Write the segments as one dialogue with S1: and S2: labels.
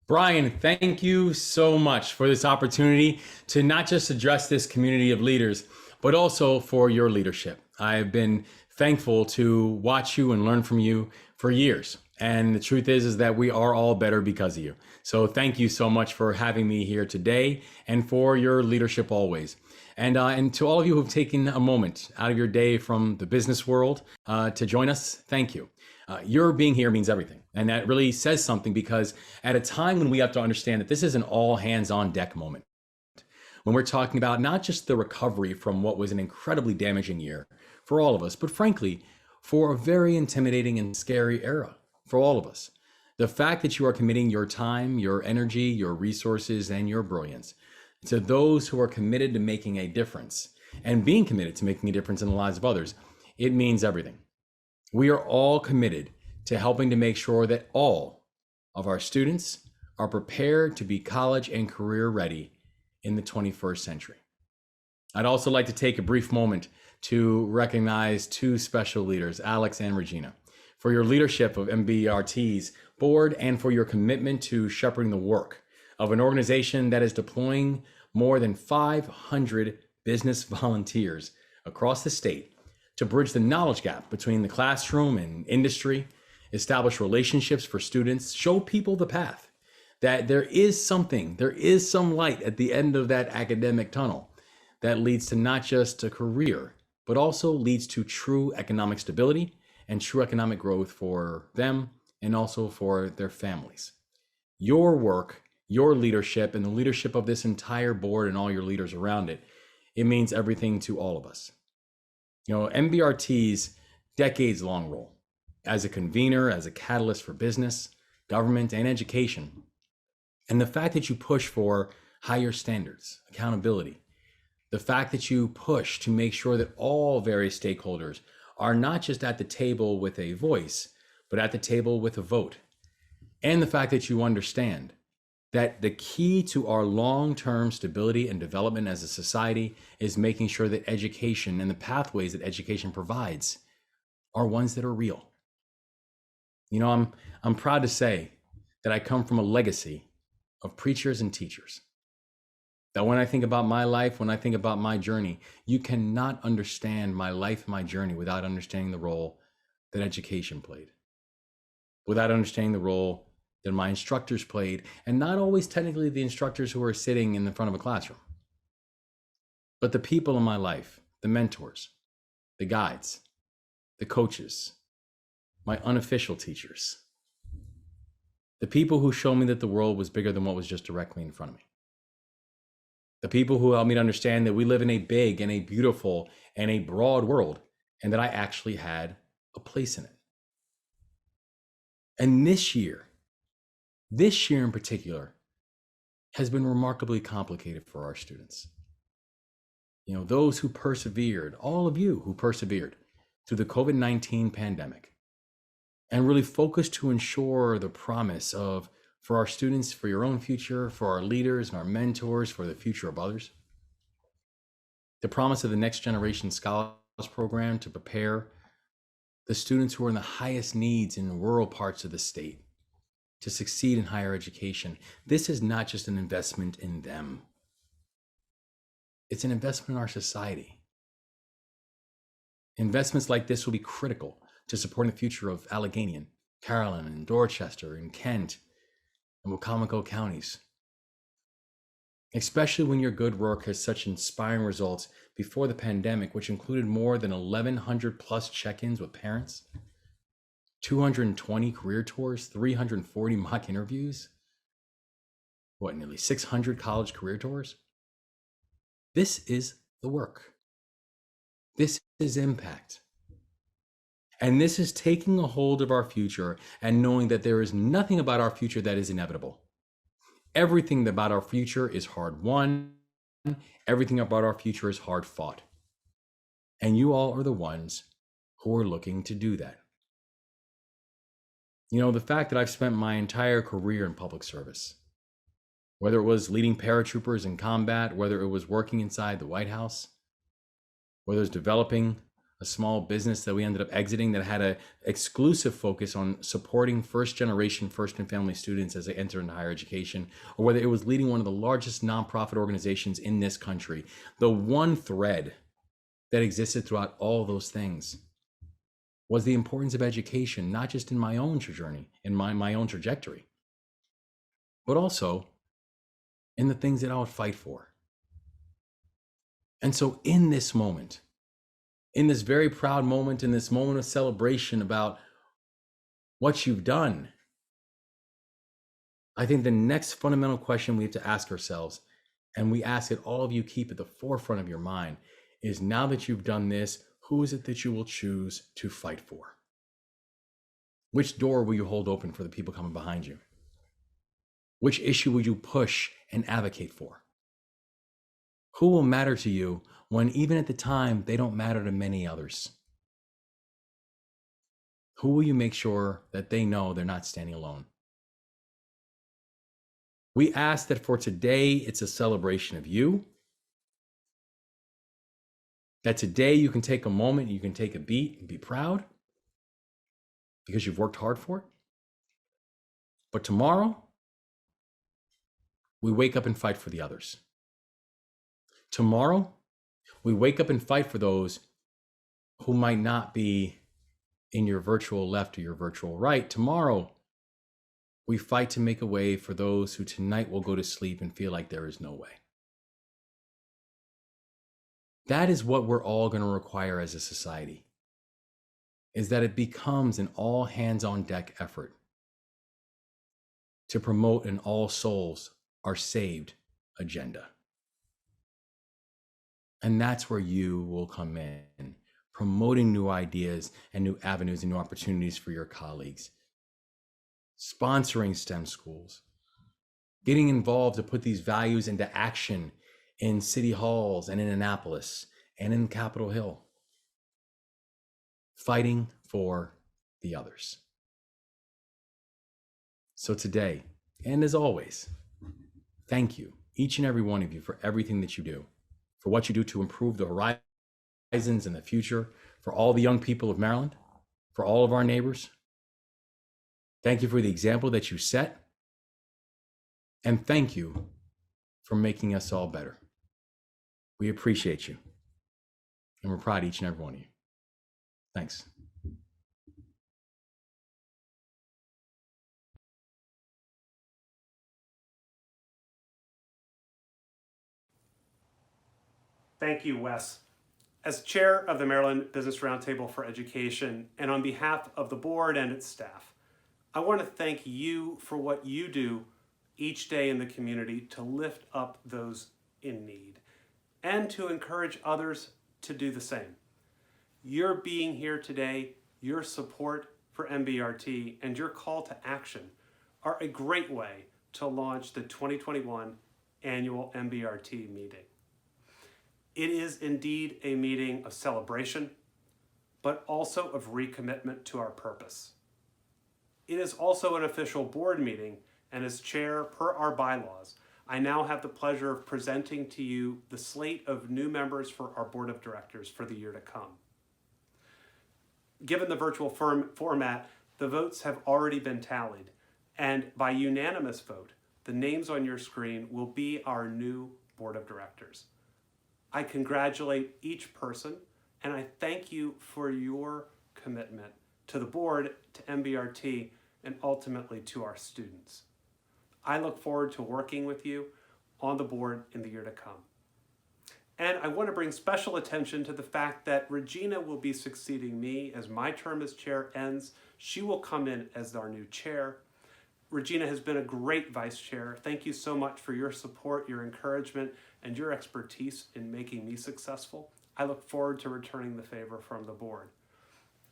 S1: Brian, thank you so much for this opportunity to not just address this community of leaders, but also for your leadership. I've been thankful to watch you and learn from you for years. And the truth is that we are all better because of you. So thank you so much for having me here today and for your leadership always. And to all of you who've taken a moment out of your day from the business world to join us, thank you. Your being here means everything. And that really says something because at a time when we have to understand that this is an all hands on deck moment, when we're talking about not just the recovery from what was an incredibly damaging year for all of us, but frankly, for a very intimidating and scary era for all of us. The fact that you are committing your time, your energy, your resources, and your brilliance to those who are committed to making a difference and being committed to making a difference in the lives of others, it means everything. We are all committed to helping to make sure that all of our students are prepared to be college and career ready in the 21st century. I'd also like to take a brief moment to recognize two special leaders, Alex and Regina, for your leadership of MBRT's board and for your commitment to shepherding the work of an organization that is deploying more than 500 business volunteers across the state to bridge the knowledge gap between the classroom and industry, establish relationships for students, show people the path, that there is some light at the end of that academic tunnel that leads to not just a career, but also leads to true economic stability and true economic growth for them and also for their families. Your work, your leadership, and the leadership of this entire board and all your leaders around it, it means everything to all of us. MBRT's decades-long role as a convener, as a catalyst for business, government, and education, and the fact that you push for higher standards, accountability, the fact that you push to make sure that all various stakeholders are not just at the table with a voice, but at the table with a vote, and the fact that you understand that the key to our long-term stability and development as a society is making sure that education and the pathways that education provides are ones that are real. I'm proud to say that I come from a legacy of preachers and teachers. That when I think about my life, when I think about my journey, you cannot understand my life, my journey without understanding the role that education played, without understanding the role that my instructors played, and not always technically the instructors who are sitting in the front of a classroom, but the people in my life, the mentors, the guides, the coaches, my unofficial teachers, the people who showed me that the world was bigger than what was just directly in front of me. The people who helped me to understand that we live in a big and a beautiful and a broad world, and that I actually had a place in it. And this year in particular, has been remarkably complicated for our students. Those who persevered, all of you who persevered through the COVID-19 pandemic and really focused to ensure the promise of, for our students, for your own future, for our leaders and our mentors, for the future of others. The promise of the Next Generation Scholars Program to prepare the students who are in the highest needs in rural parts of the state to succeed in higher education. This is not just an investment in them. It's an investment in our society. Investments like this will be critical to supporting the future of Allegheny, and Carolyn, and Dorchester, and Kent, and Wacomico counties. Especially when your good work has such inspiring results before the pandemic, which included more than 1,100 plus check-ins with parents, 220 career tours, 340 mock interviews, nearly 600 college career tours. This is the work. This is impact. And this is taking a hold of our future and knowing that there is nothing about our future that is inevitable. Everything about our future is hard won. Everything about our future is hard fought. And you all are the ones who are looking to do that. The fact that I've spent my entire career in public service, whether it was leading paratroopers in combat, whether it was working inside the White House, whether it was developing a small business that we ended up exiting that had an exclusive focus on supporting first generation, first and family students as they enter into higher education, or whether it was leading one of the largest nonprofit organizations in this country, the one thread that existed throughout all those things was the importance of education, not just in my own journey, in my own trajectory, but also in the things that I would fight for. And so in this moment, in this very proud moment, in this moment of celebration about what you've done, I think the next fundamental question we have to ask ourselves, and we ask it, all of you keep at the forefront of your mind, is now that you've done this, who is it that you will choose to fight for? Which door will you hold open for the people coming behind you? Which issue will you push and advocate for? Who will matter to you when even at the time they don't matter to many others? Who will you make sure that they know they're not standing alone? We ask that for today, it's a celebration of you. That today you can take a moment, you can take a beat and be proud because you've worked hard for it. But tomorrow, we wake up and fight for the others. Tomorrow, we wake up and fight for those who might not be in your virtual left or your virtual right. Tomorrow, we fight to make a way for those who tonight will go to sleep and feel like there is no way. That is what we're all going to require as a society, is that it becomes an all hands on deck effort to promote an all souls are saved agenda. And that's where you will come in, promoting new ideas and new avenues and new opportunities for your colleagues, sponsoring STEM schools, getting involved to put these values into action in city halls and in Annapolis and in Capitol Hill, fighting for the others. So today, and as always, thank you, each and every one of you, for everything that you do, for what you do to improve the horizons in the future, for all the young people of Maryland, for all of our neighbors. Thank you for the example that you set. And thank you for making us all better. We appreciate you. And we're proud of each and every one of you. Thanks.
S2: Thank you, Wes. As chair of the Maryland Business Roundtable for Education, and on behalf of the board and its staff, I want to thank you for what you do each day in the community to lift up those in need and to encourage others to do the same. Your being here today, your support for MBRT, and your call to action are a great way to launch the 2021 annual MBRT meeting. It is indeed a meeting of celebration, but also of recommitment to our purpose. It is also an official board meeting, and as chair per our bylaws, I now have the pleasure of presenting to you the slate of new members for our board of directors for the year to come. Given the virtual format, the votes have already been tallied, and by unanimous vote, the names on your screen will be our new board of directors. I congratulate each person, and I thank you for your commitment to the board, to MBRT, and ultimately to our students. I look forward to working with you on the board in the year to come. And I want to bring special attention to the fact that Regina will be succeeding me as my term as chair ends. She will come in as our new chair. Regina has been a great vice chair. Thank you so much for your support, your encouragement, and your expertise in making me successful. I look forward to returning the favor from the board.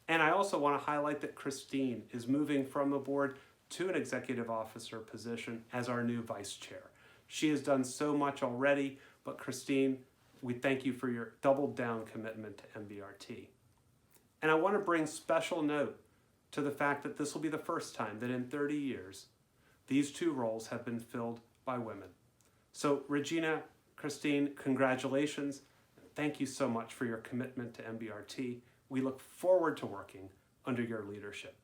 S2: And I also want to highlight that Christine is moving from the board to an executive officer position as our new vice chair. She has done so much already, but Christine, we thank you for your doubled down commitment to MBRT. And I want to bring special note to the fact that this will be the first time that in 30 years, these two roles have been filled by women. So Regina, Christine, congratulations. Thank you so much for your commitment to MBRT. We look forward to working under your leadership.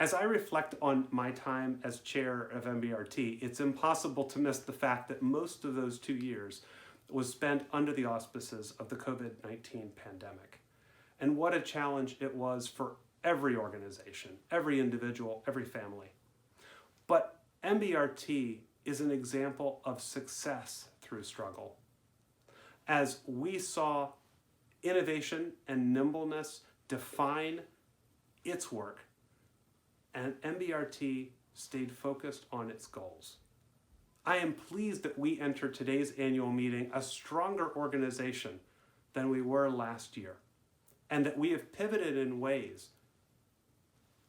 S2: As I reflect on my time as chair of MBRT, it's impossible to miss the fact that most of those 2 years was spent under the auspices of the COVID-19 pandemic. And what a challenge it was for every organization, every individual, every family. But MBRT is an example of success through struggle. As we saw innovation and nimbleness define its work, and MBRT stayed focused on its goals. I am pleased that we enter today's annual meeting a stronger organization than we were last year, and that we have pivoted in ways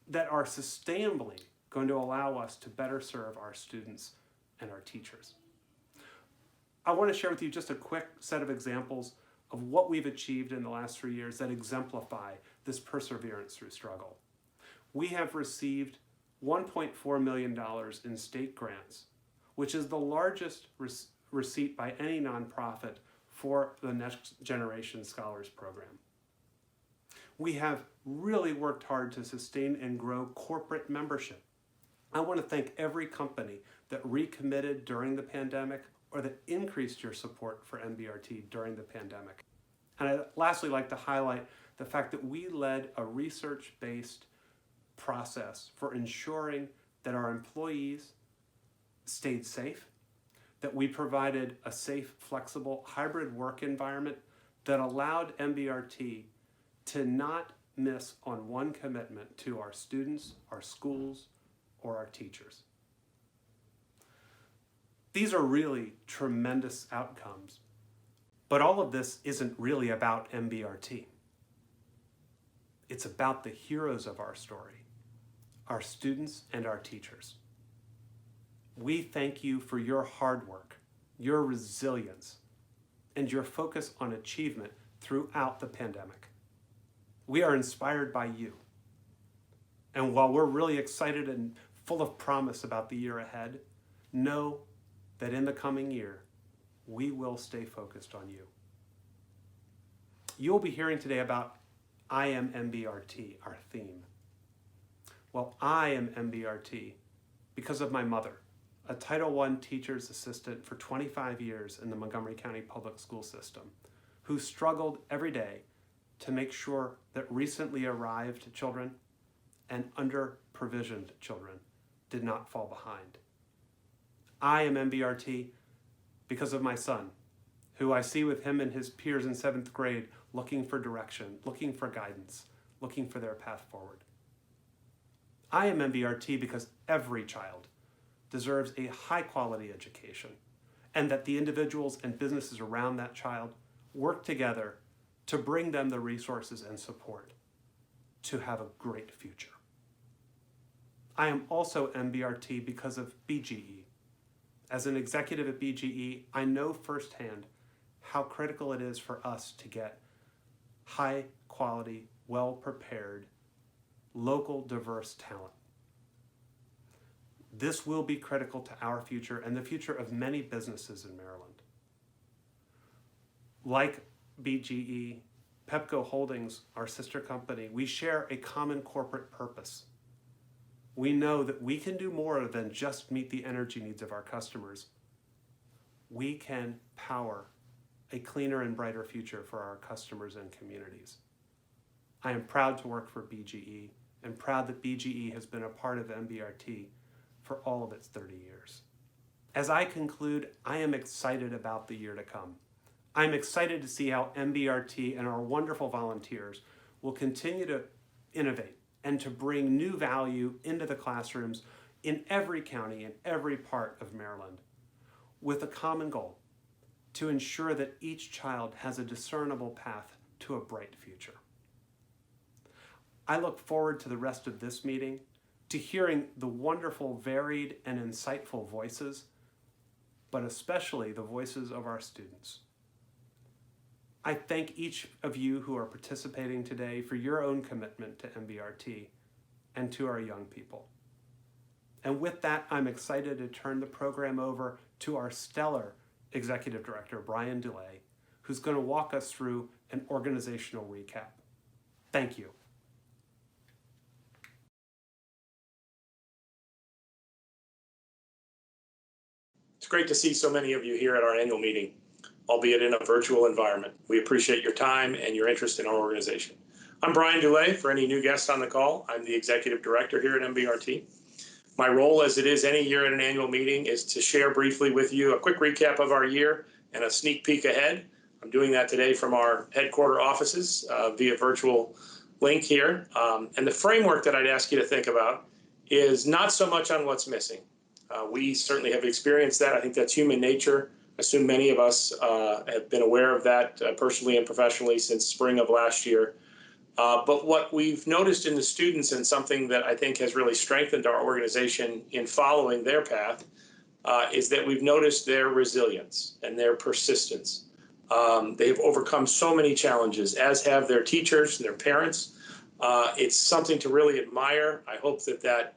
S2: that are sustainably going to allow us to better serve our students and our teachers. I want to share with you just a quick set of examples of what we've achieved in the last 3 years that exemplify this perseverance through struggle. We have received $1.4 million in state grants, which is the largest receipt by any nonprofit for the Next Generation Scholars Program. We have really worked hard to sustain and grow corporate membership. I want to thank every company that recommitted during the pandemic or that increased your support for MBRT during the pandemic. And I'd lastly like to highlight the fact that we led a research-based process for ensuring that our employees stayed safe, that we provided a safe, flexible, hybrid work environment that allowed MBRT to not miss on one commitment to our students, our schools, or our teachers. These are really tremendous outcomes, but all of this isn't really about MBRT. It's about the heroes of our story, our students and our teachers. We thank you for your hard work, your resilience, and your focus on achievement throughout the pandemic. We are inspired by you. And while we're really excited and full of promise about the year ahead, know that in the coming year, we will stay focused on you. You'll be hearing today about I am MBRT, our theme. Well, I am MBRT because of my mother, a Title I teacher's assistant for 25 years in the Montgomery County Public School System, who struggled every day to make sure that recently arrived children and under-provisioned children did not fall behind. I am MBRT because of my son, who I see with him and his peers in 7th grade looking for direction, looking for guidance, looking for their path forward. I am MBRT because every child deserves a high-quality education, and that the individuals and businesses around that child work together to bring them the resources and support to have a great future. I am also MBRT because of BGE. As an executive at BGE, I know firsthand how critical it is for us to get high-quality, well-prepared, local, diverse talent. This will be critical to our future and the future of many businesses in Maryland. Like BGE, Pepco Holdings, our sister company, we share a common corporate purpose. We know that we can do more than just meet the energy needs of our customers. We can power a cleaner and brighter future for our customers and communities. I am proud to work for BGE and proud that BGE has been a part of MBRT for all of its 30 years. As I conclude, I am excited about the year to come. I'm excited to see how MBRT and our wonderful volunteers will continue to innovate and to bring new value into the classrooms in every county and every part of Maryland, with a common goal: to ensure that each child has a discernible path to a bright future. I look forward to the rest of this meeting, to hearing the wonderful, varied, and insightful voices, but especially the voices of our students. I thank each of you who are participating today for your own commitment to MBRT and to our young people. And with that, I'm excited to turn the program over to our stellar Executive Director, Brian DeLay, who's going to walk us through an organizational recap. Thank you.
S3: It's great to see so many of you here at our annual meeting, albeit in a virtual environment. We appreciate your time and your interest in our organization. I'm Brian Dulay. For any new guests on the call, I'm the Executive Director here at MBRT. My role, as it is any year at an annual meeting, is to share briefly with you a quick recap of our year and a sneak peek ahead. I'm doing that today from our headquarter offices via virtual link here. And the framework that I'd ask you to think about is not so much on what's missing. We certainly have experienced that. I think that's human nature. I assume many of us have been aware of that personally and professionally since spring of last year. But what we've noticed in the students, and something that I think has really strengthened our organization in following their path, is that we've noticed their resilience and their persistence. They've overcome so many challenges, as have their teachers and their parents. It's something to really admire. I hope that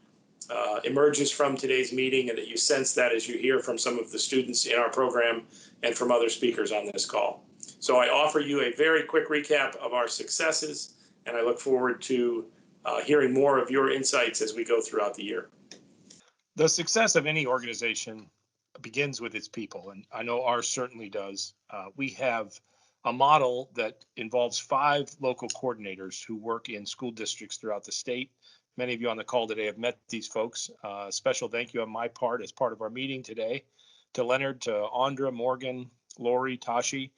S3: emerges from today's meeting, and that you sense that as you hear from some of the students in our program and from other speakers on this call. So I offer you a very quick recap of our successes, and I look forward to hearing more of your insights as we go throughout the year.
S4: The success of any organization begins with its people, and I know ours certainly does. We have a model that involves 5 local coordinators who work in school districts throughout the state. Many of you on the call today have met these folks. Special thank you on my part as part of our meeting today to Leonard, to Andra, Morgan, Lori, Tashi.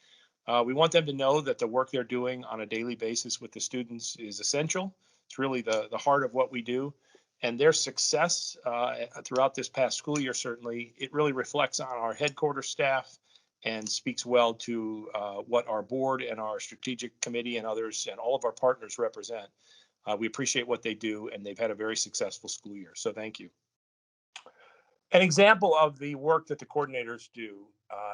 S4: We want them to know that the work they're doing on a daily basis with the students is essential. It's really the heart of what we do. And their success throughout this past school year, certainly, it really reflects on our headquarters staff and speaks well to what our board and our strategic committee and others and all of our partners represent. We appreciate what they do, and they've had a very successful school year. So thank you. An example of the work that the coordinators do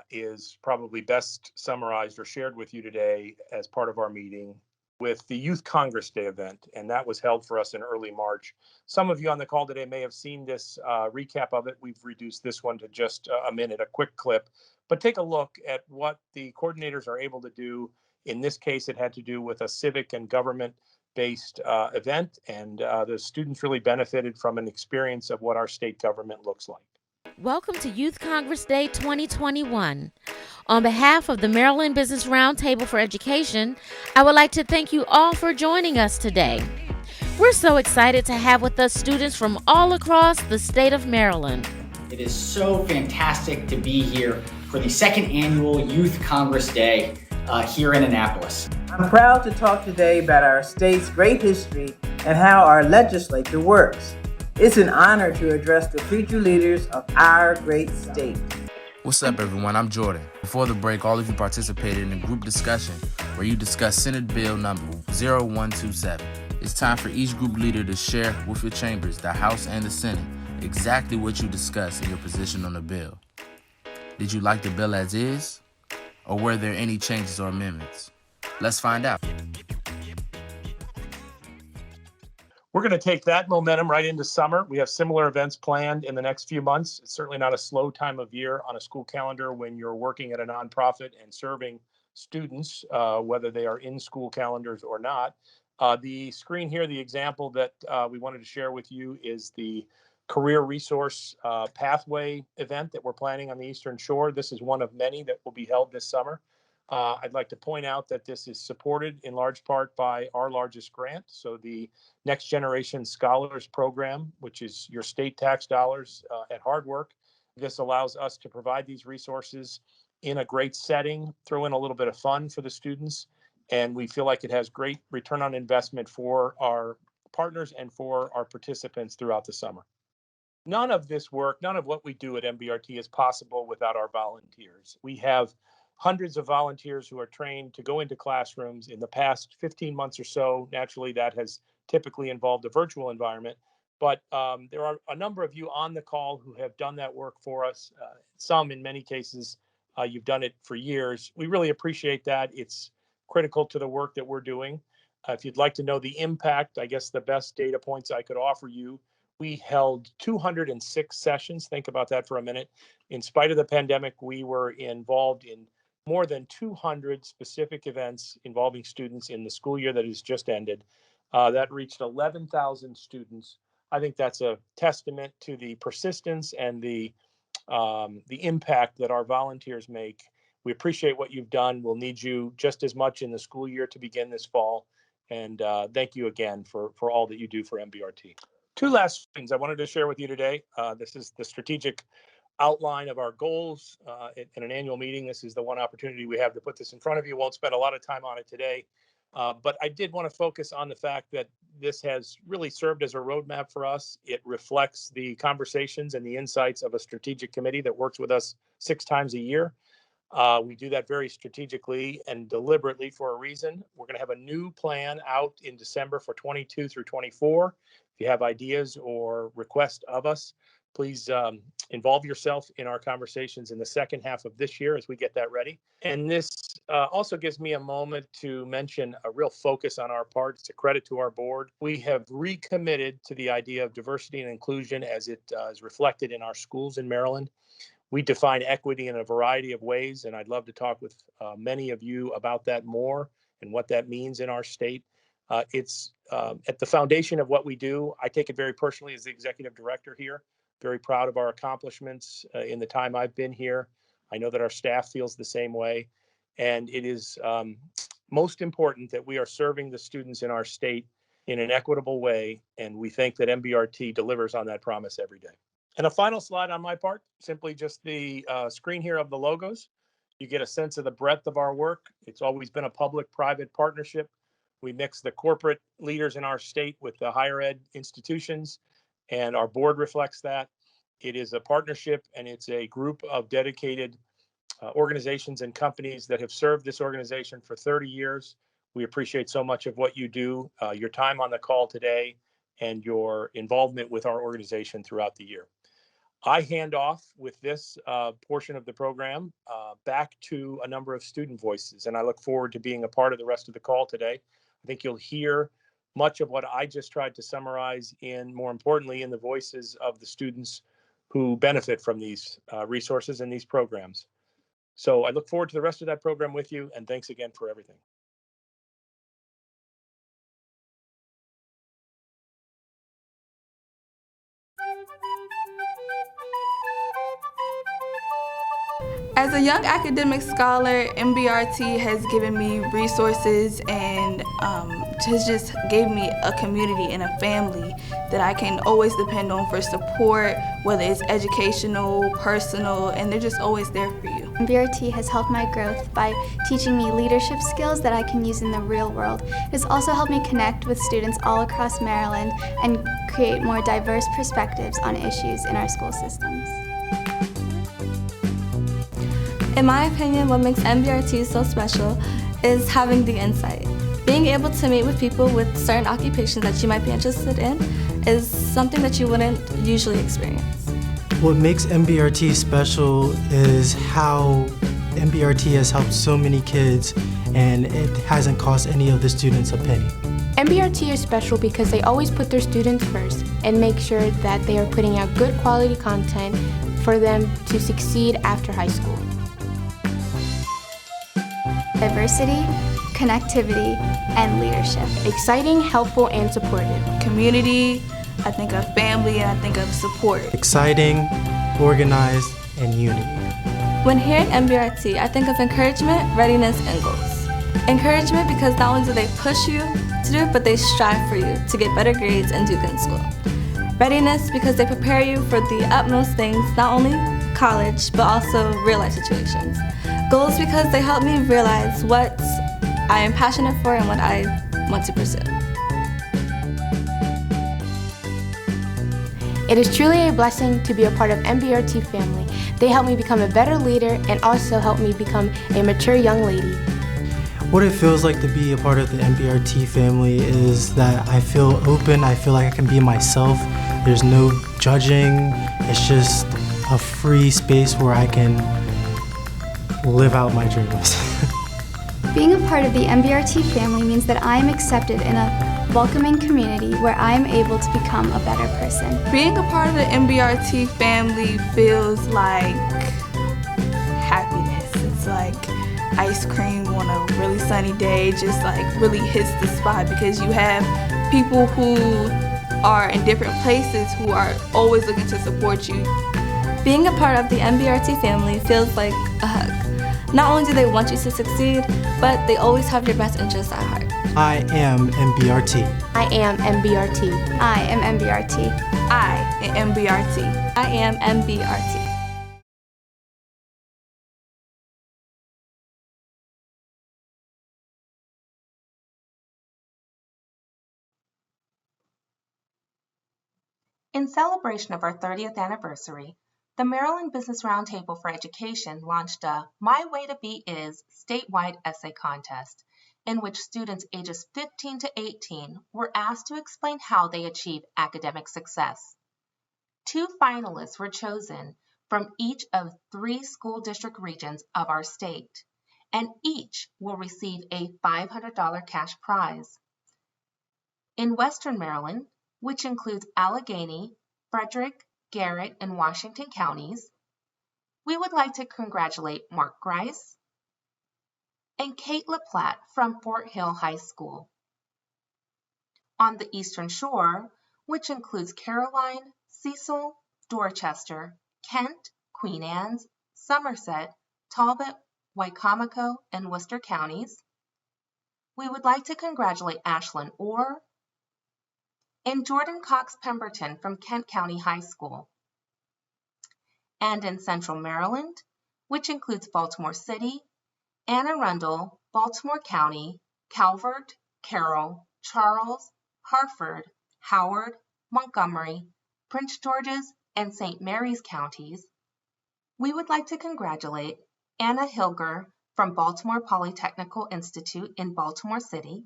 S4: is probably best summarized or shared with you today as part of our meeting with the Youth Congress Day event, and that was held for us in early March. Some of you on the call today may have seen this recap of it. We've reduced this one to just a minute, a quick clip, but take a look at what the coordinators are able to do. In this case, it had to do with a civic and government-based event, and the students really benefited from an experience of what our state government looks like.
S5: Welcome to Youth Congress Day 2021. On behalf of the Maryland Business Roundtable for Education, I would like to thank you all for joining us today. We're so excited to have with us students from all across the state of Maryland.
S6: It is so fantastic to be here for the second annual Youth Congress Day here in Annapolis.
S7: I'm proud to talk today about our state's great history and how our legislature works. It's an honor to address the future leaders of our great state.
S8: What's up, everyone? I'm Jordan. Before the break, all of you participated in a group discussion where you discussed Senate Bill number 0127. It's time for each group leader to share with your chambers, the House and the Senate, exactly what you discussed in your position on the bill. Did you like the bill as is? Or were there any changes or amendments? Let's find out.
S4: We're going to take that momentum right into summer. We have similar events planned in the next few months. It's certainly not a slow time of year on a school calendar when you're working at a nonprofit and serving students, whether they are in school calendars or not. The screen here, the example that we wanted to share with you is the Career Resource Pathway event that we're planning on the Eastern Shore. This is one of many that will be held this summer. I'd like to point out that this is supported in large part by our largest grant. So the Next Generation Scholars Program, which is your state tax dollars at hard work. This allows us to provide these resources in a great setting, throw in a little bit of fun for the students, and we feel like it has great return on investment for our partners and for our participants throughout the summer. None of this work, none of what we do at MBRT is possible without our volunteers. We have hundreds of volunteers who are trained to go into classrooms. In the past 15 months or so, naturally, that has typically involved a virtual environment. But there are a number of you on the call who have done that work for us. Some, in many cases, you've done it for years. We really appreciate that. It's critical to the work that we're doing. If you'd like to know the impact, I guess the best data points I could offer you, we held 206 sessions. Think about that for a minute. In spite of the pandemic, we were involved in more than 200 specific events involving students in the school year that has just ended. That reached 11,000 students. I think that's a testament to the persistence and the impact that our volunteers make. We appreciate what you've done. We'll need you just as much in the school year to begin this fall. And thank you again for all that you do for MBRT. Two last things I wanted to share with you today. This is the strategic outline of our goals in an annual meeting. This is the one opportunity we have to put this in front of you. Won't spend a lot of time on it today. But I did want to focus on the fact that this has really served as a roadmap for us. It reflects the conversations and the insights of a strategic committee that works with us 6 times a year. We do that very strategically and deliberately for a reason. We're going to have a new plan out in December for 22 through 24. If you have ideas or requests of us, please involve yourself in our conversations in the second half of this year as we get that ready. And this also gives me a moment to mention a real focus on our part. It's a credit to our board. We have recommitted to the idea of diversity and inclusion as it is reflected in our schools in Maryland. We define equity in a variety of ways, and I'd love to talk with many of you about that more and what that means in our state. It's at the foundation of what we do. I take it very personally as the executive director here. Very proud of our accomplishments in the time I've been here. I know that our staff feels the same way. And it is most important that we are serving the students in our state in an equitable way. And we think that MBRT delivers on that promise every day. And a final slide on my part, simply just the screen here of the logos. You get a sense of the breadth of our work. It's always been a public-private partnership. We mix the corporate leaders in our state with the higher ed institutions, and our board reflects that. It is a partnership, and it's a group of dedicated organizations and companies that have served this organization for 30 years. We appreciate so much of what you do, your time on the call today, and your involvement with our organization throughout the year. I hand off with this portion of the program back to a number of student voices, and I look forward to being a part of the rest of the call today. I think you'll hear much of what I just tried to summarize in, more importantly, in the voices of the students who benefit from these resources and these programs. So I look forward to the rest of that program with you, and thanks again for everything.
S9: As a young academic scholar, MBRT has given me resources and has just gave me a community and a family that I can always depend on for support, whether it's educational, personal, and they're just always there for you.
S10: MBRT has helped my growth by teaching me leadership skills that I can use in the real world. It has also helped me connect with students all across Maryland and create more diverse perspectives on issues in our school systems.
S9: In my opinion, what makes MBRT so special is having the insight. Being able to meet with people with certain occupations that you might be interested in is something that you wouldn't usually experience.
S11: What makes MBRT special is how MBRT has helped so many kids, and it hasn't cost any of the students a penny.
S12: MBRT is special because they always put their students first and make sure that they are putting out good quality content for them to succeed after high school.
S10: Diversity, connectivity, and leadership.
S12: Exciting, helpful, and supportive.
S9: Community, I think of family, and I think of support.
S11: Exciting, organized, and unity.
S9: When hearing MBRT, I think of encouragement, readiness, and goals. Encouragement because not only do they push you to do it, but they strive for you to get better grades and do good in school. Readiness because they prepare you for the utmost things, not only college, but also real life situations. Goals because they help me realize what I am passionate for and what I want to pursue.
S12: It is truly a blessing to be a part of MBRT family. They help me become a better leader and also help me become a mature young lady.
S11: What it feels like to be a part of the MBRT family is that I feel open, I feel like I can be myself. There's no judging, it's just a free space where I can live out my dreams.
S10: Being a part of the MBRT family means that I am accepted in a welcoming community where I am able to become a better person.
S9: Being a part of the MBRT family feels like happiness. It's like ice cream on a really sunny day just like really hits the spot, because you have people who are in different places who are always looking to support you.
S10: Being a part of the MBRT family feels like a hug. Not only do they want you to succeed, but they always have your best interests at heart.
S11: I am MBRT.
S12: I am MBRT.
S10: I am MBRT.
S9: I am MBRT.
S10: I am MBRT.
S13: In celebration of our 30th anniversary, the Maryland Business Roundtable for Education launched a My Way to Be Is statewide essay contest, in which students ages 15 to 18 were asked to explain how they achieve academic success. 2 finalists were chosen from each of 3 school district regions of our state, and each will receive a $500 cash prize. In Western Maryland, which includes Allegheny, Frederick, Garrett, and Washington counties, we would like to congratulate Mark Grice and Kate LaPlatte from Fort Hill High School. On the Eastern Shore, which includes Caroline, Cecil, Dorchester, Kent, Queen Anne's, Somerset, Talbot, Wicomico, and Worcester counties, we would like to congratulate Ashlyn Orr and Jordan Cox Pemberton from Kent County High School. And in Central Maryland, which includes Baltimore City, Anne Arundel, Baltimore County, Calvert, Carroll, Charles, Hartford, Howard, Montgomery, Prince George's, and St. Mary's counties, we would like to congratulate Anna Hilger from Baltimore Polytechnical Institute in Baltimore City,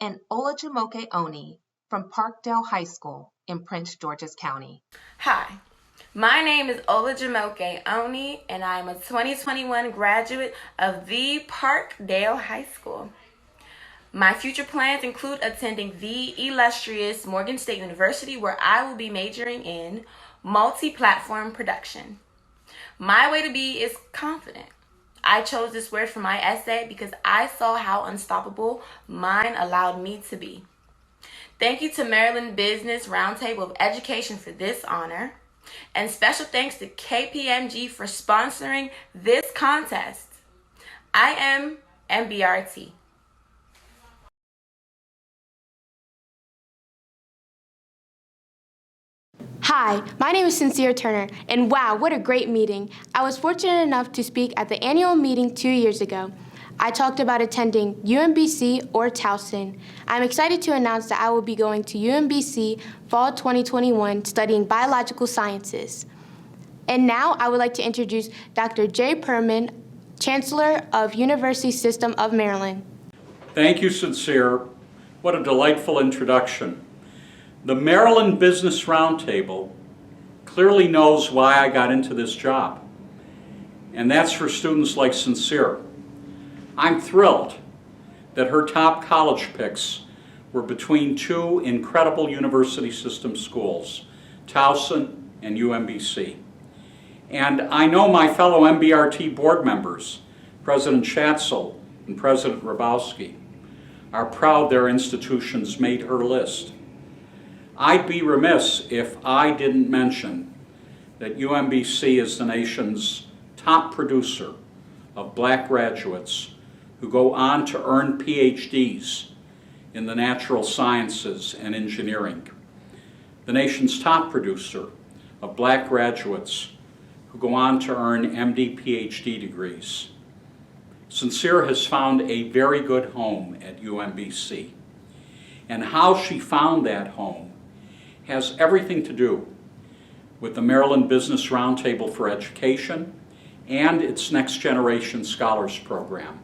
S13: and Olajumoke Oni from Parkdale High School in Prince George's County.
S14: Hi, my name is Olajumoke Oni, and I am a 2021 graduate of the Parkdale High School. My future plans include attending the illustrious Morgan State University, where I will be majoring in multi-platform production. My way to be is confident. I chose this word for my essay because I saw how unstoppable mine allowed me to be. Thank you to Maryland Business Roundtable of Education for this honor, and special thanks to KPMG for sponsoring this contest. I am MBRT.
S12: Hi, my name is Sincere Turner, and wow, what a great meeting. I was fortunate enough to speak at the annual meeting 2 years ago. I talked about attending UMBC or Towson. I'm excited to announce that I will be going to UMBC fall 2021 studying biological sciences. And now I would like to introduce Dr. Jay Perman, Chancellor of University System of Maryland.
S15: Thank you, Sincere. What a delightful introduction. The Maryland Business Roundtable clearly knows why I got into this job, and that's for students like Sincere. I'm thrilled that her top college picks were between 2 incredible university system schools, Towson and UMBC. And I know my fellow MBRT board members, President Schatzel and President Rabowski, are proud their institutions made her list. I'd be remiss if I didn't mention that UMBC is the nation's top producer of black graduates who go on to earn PhDs in the natural sciences and engineering. The nation's top producer of black graduates who go on to earn MD, PhD degrees. Sincere has found a very good home at UMBC. And how she found that home has everything to do with the Maryland Business Roundtable for Education and its Next Generation Scholars Program.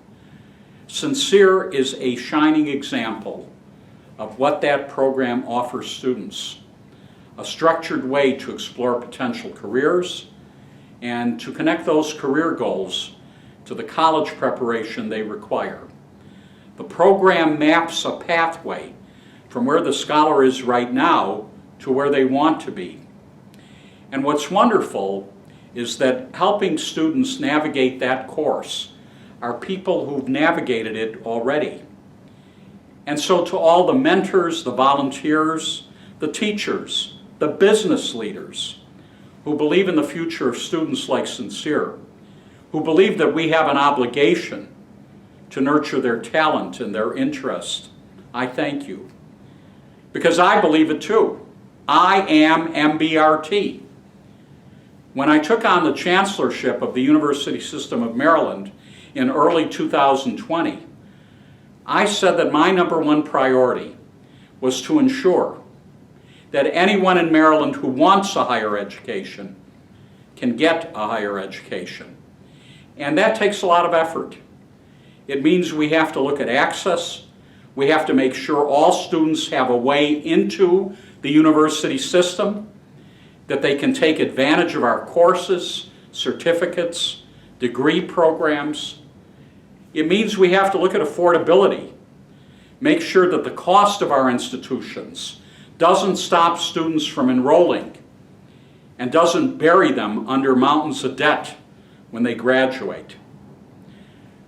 S15: Sincere is a shining example of what that program offers students, a structured way to explore potential careers and to connect those career goals to the college preparation they require. The program maps a pathway from where the scholar is right now to where they want to be. And what's wonderful is that helping students navigate that course are people who've navigated it already. And so to all the mentors, the volunteers, the teachers, the business leaders who believe in the future of students like Sincere, who believe that we have an obligation to nurture their talent and their interest, I thank you. Because I believe it too. I am MBRT. When I took on the chancellorship of the University System of Maryland in early 2020, I said that my #1 priority was to ensure that anyone in Maryland who wants a higher education can get a higher education. And that takes a lot of effort. It means we have to look at access. We have to make sure all students have a way into the university system, that they can take advantage of our courses, certificates, degree programs. It means we have to look at affordability, make sure that the cost of our institutions doesn't stop students from enrolling and doesn't bury them under mountains of debt when they graduate.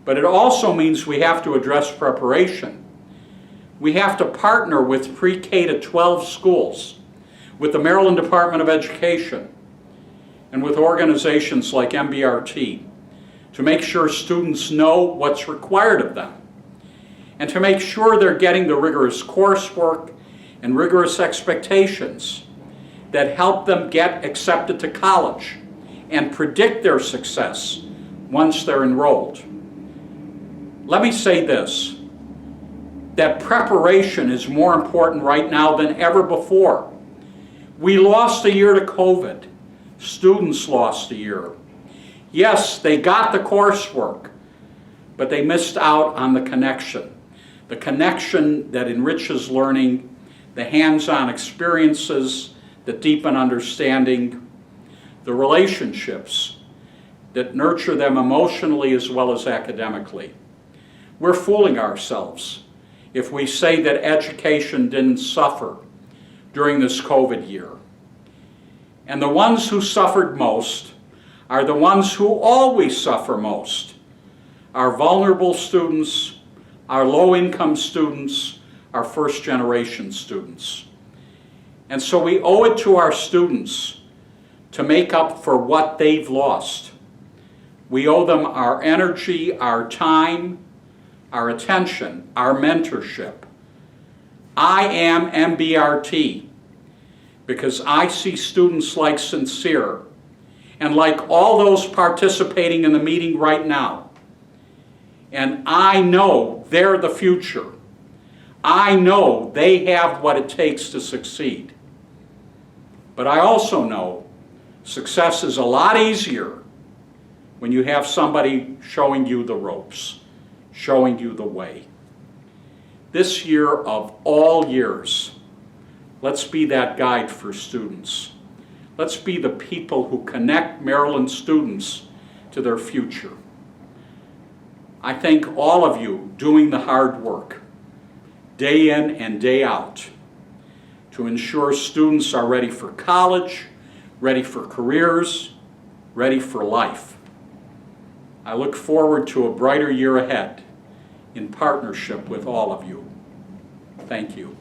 S15: But it also means we have to address preparation. We have to partner with pre-K to 12 schools, with the Maryland Department of Education, and with organizations like MBRT to make sure students know what's required of them, and to make sure they're getting the rigorous coursework and rigorous expectations that help them get accepted to college and predict their success once they're enrolled. Let me say this, that preparation is more important right now than ever before. We lost a year to COVID. Students lost a year. Yes, they got the coursework, but they missed out on the connection that enriches learning, the hands-on experiences that deepen understanding, the relationships that nurture them emotionally as well as academically. We're fooling ourselves if we say that education didn't suffer during this COVID year. And the ones who suffered most are the ones who always suffer most. Our vulnerable students, our low-income students, our first-generation students. And so we owe it to our students to make up for what they've lost. We owe them our energy, our time, our attention, our mentorship. I am MBRT because I see students like Sincere and like all those participating in the meeting right now. And I know they're the future. I know they have what it takes to succeed. But I also know success is a lot easier when you have somebody showing you the ropes, showing you the way. This year of all years, let's be that guide for students. Let's be the people who connect Maryland students to their future. I thank all of you doing the hard work, day in and day out, to ensure students are ready for college, ready for careers, ready for life. I look forward to a brighter year ahead in partnership with all of you. Thank you.